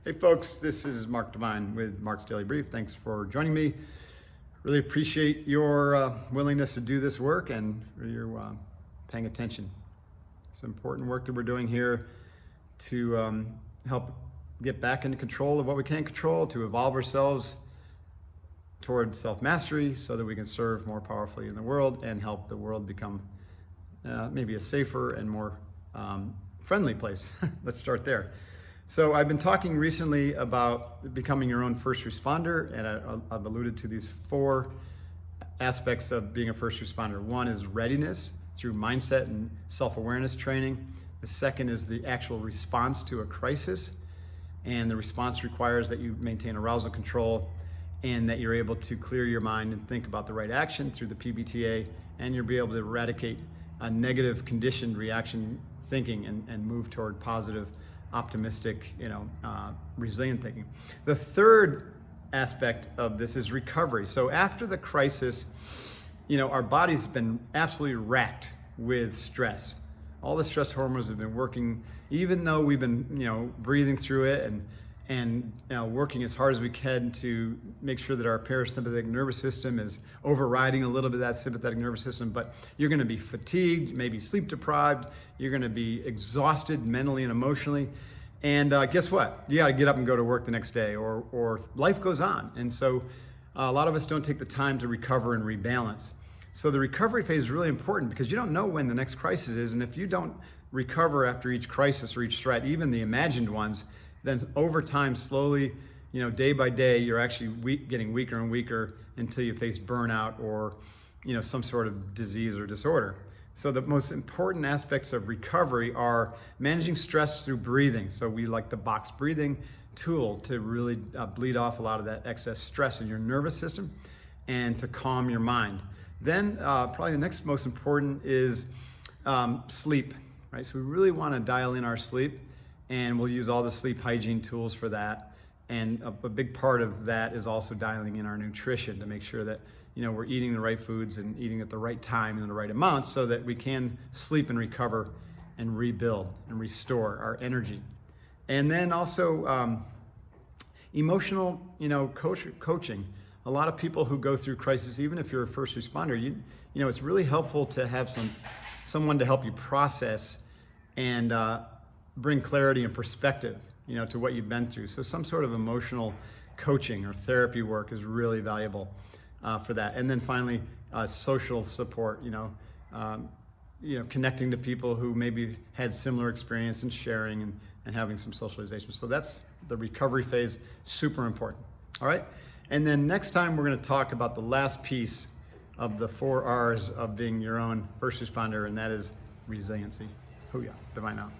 Hey folks, this is Mark Devine with Mark's Daily Brief. Thanks for joining me. Really appreciate your willingness to do this work and for your paying attention. It's important work that we're doing here to help get back into control of what we can control, to evolve ourselves toward self-mastery so that we can serve more powerfully in the world and help the world become maybe a safer and more friendly place. Let's start there. So I've been talking recently about becoming your own first responder, and I've alluded to these 4 aspects of being a first responder. One is readiness through mindset and self-awareness training. The second is the actual response to a crisis, and the response requires that you maintain arousal control and that you're able to clear your mind and think about the right action through the PBTA, and you'll be able to eradicate a negative conditioned reaction thinking and move toward positive, optimistic, resilient thinking. The third aspect of this is recovery. So after the crisis, our body's been absolutely racked with stress. All the stress hormones have been working, even though we've been, breathing through it and working as hard as we can to make sure that our parasympathetic nervous system is overriding a little bit of that sympathetic nervous system. But you're going to be fatigued, maybe sleep deprived. You're going to be exhausted mentally and emotionally. And guess what? You got to get up and go to work the next day, or life goes on. And so a lot of us don't take the time to recover and rebalance. So the recovery phase is really important because you don't know when the next crisis is. And if you don't recover after each crisis or each threat, even the imagined ones, then over time, slowly, day by day, you're actually getting weaker and weaker until you face burnout or, some sort of disease or disorder. So the most important aspects of recovery are managing stress through breathing. So we like the box breathing tool to really bleed off a lot of that excess stress in your nervous system and to calm your mind. Then probably the next most important is sleep, right? So we really want to dial in our sleep, and we'll use all the sleep hygiene tools for that. And a big part of that is also dialing in our nutrition to make sure that we're eating the right foods and eating at the right time and in the right amounts so that we can sleep and recover and rebuild and restore our energy. And then also emotional, coaching. A lot of people who go through crisis, even if you're a first responder, it's really helpful to have someone to help you process and bring clarity and perspective, to what you've been through. So some sort of emotional coaching or therapy work is really valuable for that. And then finally, social support, connecting to people who maybe had similar experience and sharing and having some socialization. So that's the recovery phase, super important. All right. And then next time we're going to talk about the last piece of the 4 R's of being your own first responder, and that is resiliency. Hoo-yah. Bye-bye now.